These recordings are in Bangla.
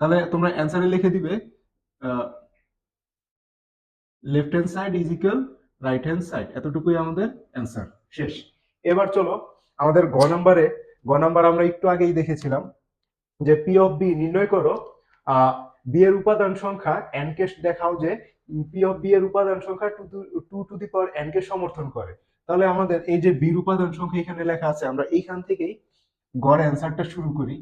তাহলে তোমরা অ্যান্সারে লিখে দিবে left hand side is equal right hand side, এতটুকুই আমাদের অ্যান্সার শেষ। এবার চলো আমাদের গ নাম্বার আমরা একটু আগেই দেখেছিলাম যে পি অফ বি নির্ণয় করো বি এর উপাদান সংখ্যা এন কে দেখাও যে পি অফ বি এর উপাদান সংখ্যা two to the power n কে সমর্থন করে। তাহলে আমাদের এই যে বির উপাদান সংখ্যা এখানে লেখা আছে, আমরা এইখান থেকেই গড় অ্যান্সারটা শুরু করি।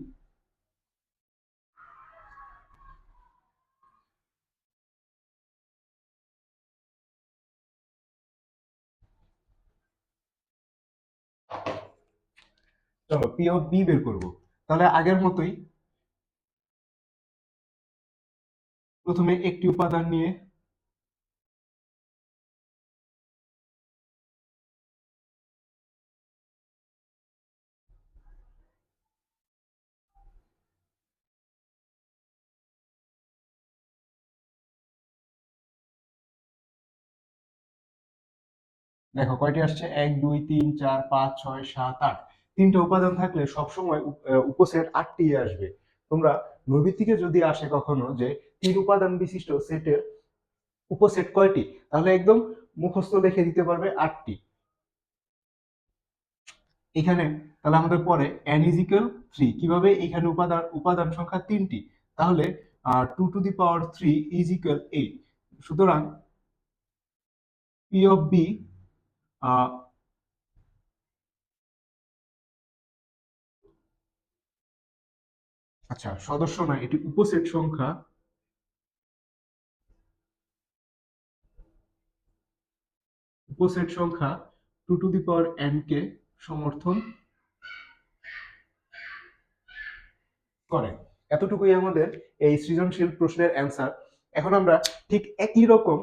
চলো পি অফ বি বের করবো। তাহলে আগের মতোই প্রথমে একটি উপাদান নিয়ে দেখো কয়টি আসছে, 1 2 3 4 5 6 7 8। তিনটা উপাদান থাকলে সবসময় উপসেট 8টি আসবে। তোমরা নৈবিত্তিকে যদি আসে কখনো যে 3 উপাদান বিশিষ্ট সেটের উপসেট কয়টি, তাহলে একদম মুখস্থ লিখে দিতে পারবে 8টি। এখানে তাহলে আমাদের পরে n ইজ ইকুয়াল 3, কিভাবে এখানে উপাদান সংখ্যা 3টি, তাহলে 2 to the power 3 is equal 8। সুতরাং পি অফ বি, আচ্ছা সদস্য না, এটি উপসেট সংখ্যা, উপসেট সংখ্যা 2 টু দি পাওয়ার n কে সমর্থন করে। এতটুকুই আমাদের এই সৃজনশীল প্রশ্নের অ্যান্সার। এখন আমরা ঠিক একই রকম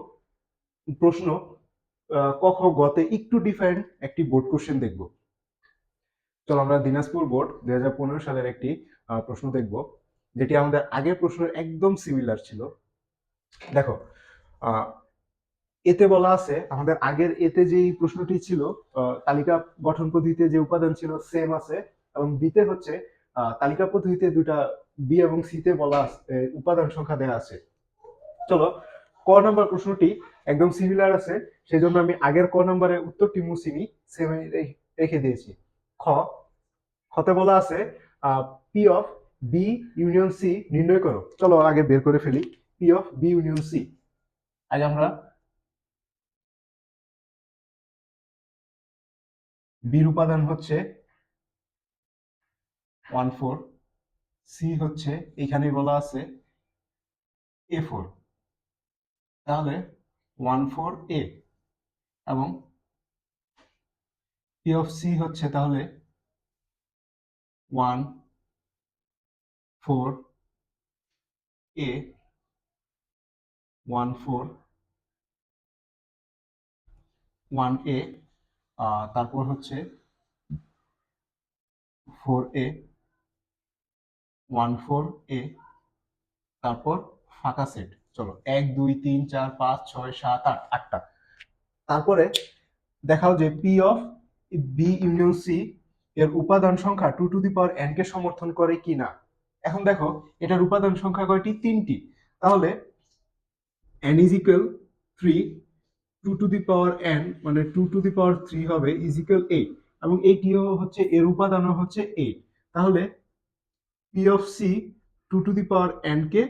প্রশ্ন ক খ গতে একটু ডিফারেন্ট একটি বোর্ড কোশ্চেন দেখব। চলো আমরা দিনাজপুর বোর্ড 2015 সালের একটি প্রশ্ন দেখব, যেটি আমাদের আগের প্রশ্নের একদম সিমিলার ছিল। দেখো এতে বলা আছে, আমাদের আগের এতে যেই প্রশ্নটি ছিল তালিকা গঠন পদ্ধতিতে যে উপাদান ছিল সেম আছে, এবং বিতে হচ্ছে তালিকা পদ্ধতিতে দুটা বি এবং সিতে বলা আছে উপাদান সংখ্যা দেওয়া আছে। চলো ক নাম্বার প্রশ্নটি একদম সিমিলার আছে, সেই জন্য আমি আগের ক নাম্বারের উত্তরটি মুছিনি, সেম রেখে দিয়েছি। খ হতে বলা আছে P of B union C নির্ণয় করো। চলো আগে বের করে ফেলি P of B union C. আগে আমরা বির উপাদান হচ্ছে 1 4, সি হচ্ছে এখানে বলা আছে A4, তাহলে 1 4 A, এবং পি অফ সি হচ্ছে তাহলে 1 4 A 1 4 1 A, তারপর হচ্ছে 4 A 1 4 A, তারপর ফাঁকা সেট। চলো 1 2 3 4 5 6 7 8, 8টা। তারপরে দেখাও যে P of B union C এর উপাদান সংখ্যা 2 টু দি পাওয়ার n কে সমর্থন করে কিনা। এখন দেখো এটার উপাদান সংখ্যা কয়টি, 3টি, তাহলে n is equal 3, 2 to the power n মানে 2 টু দি পাওয়ার 3 হবে ইজ ইকুয়াল 8, এবং এইটিও হচ্ছে এর উপাদানও হচ্ছে 8। তাহলে P of C 2 to the power n কে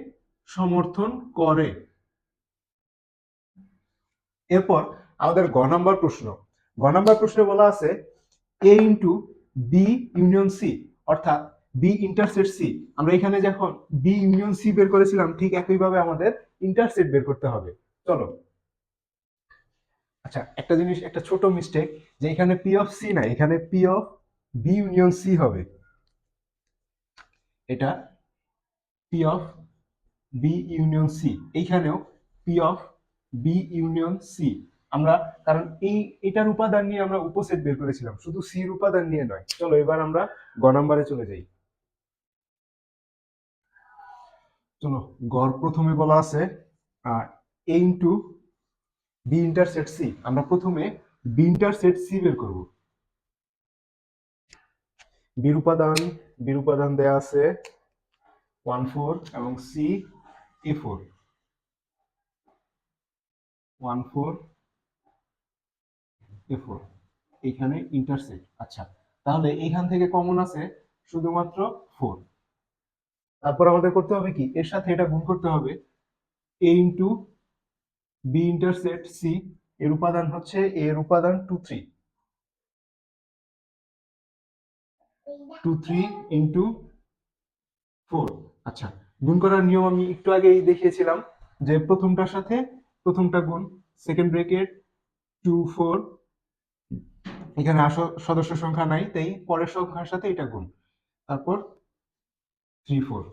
সমর্থন করে। এরপর আমাদের গ নাম্বার প্রশ্নে বলা আছে A into B union C, অর্থাৎ বি ইন্টারসেট সি। আমরা এখানে যখন বি ইউনিয়ন সি বের করেছিলাম ঠিক একইভাবে আমাদের ইন্টারসেট বের করতে হবে। চলো আচ্ছা একটা জিনিস, একটা ছোট মিস্টেক, যে এখানে পি অফ সি না, এখানে P of B union C হবে। এটা P of B union C, এইখানেও P of B union C. আমরা কারণ এটার উপাদান নিয়ে আমরা উপসেট বের করেছিলাম, শুধু সির উপাদান নিয়ে নয়। চলো এবার আমরা গ নাম্বারে চলে যাই। চলো গড় প্রথমে বলা আছে A into B intersect C. আমরা প্রথমে বি ইন্টারসেট সি বের করব। বির উপাদান দেয়া আছে 1 4 এবং সি A4 1 4 A4 এখানে ইন্টারসেক্ট। আচ্ছা, তাহলে এখান থেকে কমন আছে শুধুমাত্র 4। তারপর আমাদের করতে হবে কি, এর সাথে এটা গুণ করতে হবে। A into B intersect C, এর উপাদান হচ্ছে এর উপাদান 2 3 2 3 ইন্টু 4। আচ্ছা, গুণ করার নিয়ম আমি একটু আগেই দেখিয়েছিলাম যে প্রথমটার সাথে প্রথমটা গুণ, সেকেন্ড ব্রেকেট 2 4, এখানে সদস্য সংখ্যা নাই তাই পরের সংখ্যার সাথে এটা গুণ, তারপর 3 4।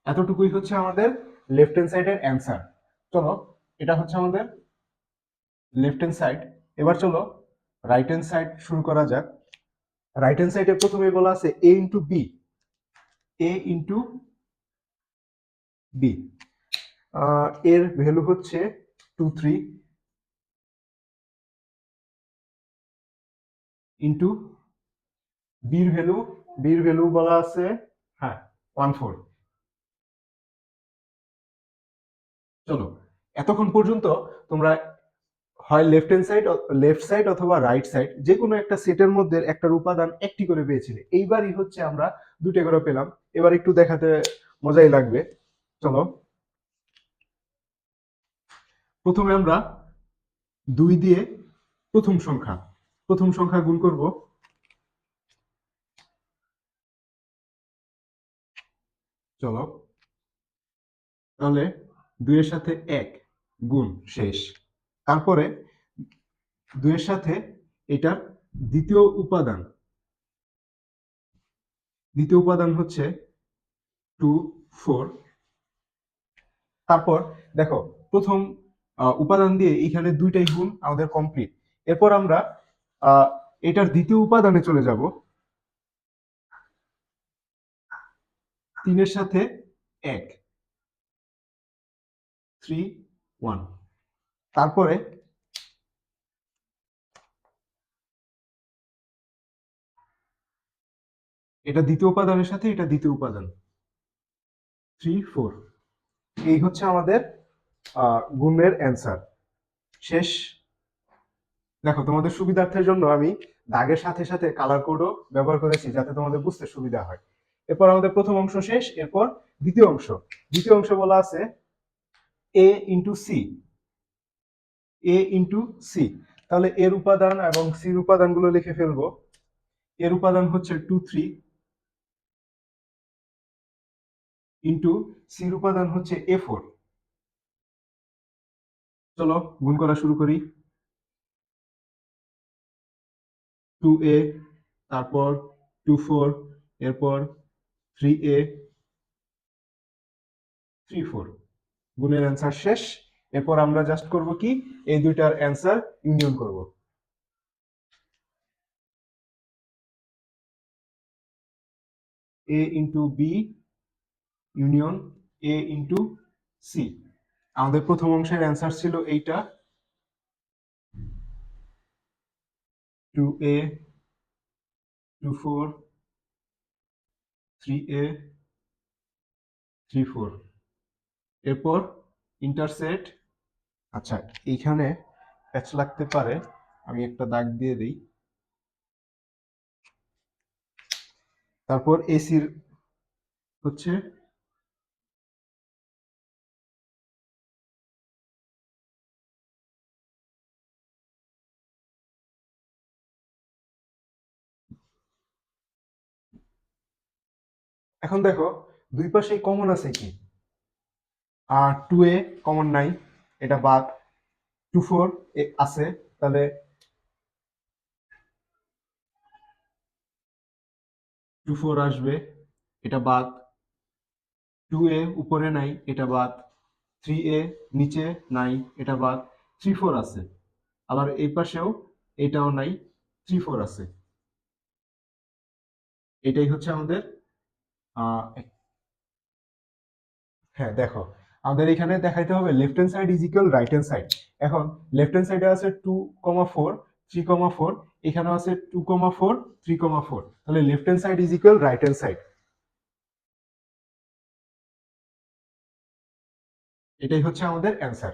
এতটুকুই হচ্ছে আমাদের লেফট হ্যান্ড সাইডের অ্যান্সার। চলো, এটা হচ্ছে আমাদের লেফট হ্যান্ড সাইড। এবার চলো রাইট হ্যান্ড সাইড শুরু করা যাক। রাইট হ্যান্ড সাইডে প্রথমে বলা আছে A into B, A into B, এর ভ্যালু হচ্ছে 2 3 ইন্টু বির ভ্যালু বলা আছে, হ্যাঁ, 1 4। চলো, এতক্ষণ পর্যন্ত তোমরা হয় লেফট সাইড অথবা রাইট সাইড যে কোনো একটা সেটের মধ্যে একটা উপাদান একটি করে পেয়েছিলে। এইবারই হচ্ছে আমরা দুটো করে পেলাম। এবার একটু দেখাতে মজাই লাগবে। চলো, প্রথমে আমরা 2 দিয়ে প্রথম সংখ্যা গুণ করব। চলো, তাহলে 2 এর সাথে 1 গুণ, শেষ। তারপরে 2 এর সাথে এটার দ্বিতীয় উপাদান হচ্ছে 2 4। তারপর দেখো, প্রথম উপাদান দিয়ে এখানে দুইটাই গুণ আমাদের কমপ্লিট। এরপর আমরা এটার দ্বিতীয় উপাদানে চলে যাব। 3 এর সাথে 1 3 1। তারপরে এটা দ্বিতীয় উপাদানের সাথে এটা দ্বিতীয় উপাদান 3 4। এই হচ্ছে আমাদের গুণের অ্যান্সার। শেষ। দেখো, তোমাদের সুবিধার্থের জন্য আমি দাগের সাথে সাথে কালার কোডও ব্যবহার করেছি যাতে তোমাদের বুঝতে সুবিধা হয়। এরপর আমাদের প্রথম অংশ শেষ। এরপর দ্বিতীয় অংশ বলা আছে A into C, A into C. তাহলে এর উপাদান এবং সির উপাদানগুলো লিখে ফেলবো। এর উপাদান হচ্ছে 2 3 ইন্টু সির উপাদান হচ্ছে A4। চলো গুণ করা শুরু করি। 2a, তারপর 2 4, এরপর 3a 3 4। গুণের অ্যান্সার শেষ। এরপর আমরা জাস্ট করব কি, এই দুইটার অ্যান্সার ইউনিয়ন করব। a into B union a into C. আমাদের প্রথম অংশের অ্যান্সার ছিল এইটা, 2a 2 4 3a 3 4। এরপর ইন্টারসেট। আচ্ছা, এইখানে প্যাচ লাগতে পারে, আমি একটা দাগ দিয়ে দিই। তারপর এসির হচ্ছে এখন দেখো দুই পাশেই কমন আছে কি, আর 2a কমন নাই, এটা বাদ। 2 4 আছে, তাহলে 2 4 আসবে, এটা বাদ। 2a উপরে নাই, এটা বাদ। 3a নিচে নাই, এটা বাদ। 3 4 আছে, আবার এই পাশেও এটাও নাই, 3 4 আছে। এটাই হচ্ছে আমাদের আহ হ্যাঁ, দেখো, আমাদের এখানে দেখাইতে হবে left hand side is equal right hand side. এখন লেফট হ্যান্ড সাইডে আছে 2 4 3 4, এখানেও আছে 2 4 3 4। তাহলে left hand side is equal right hand side. এটাই হচ্ছে আমাদের অ্যান্সার।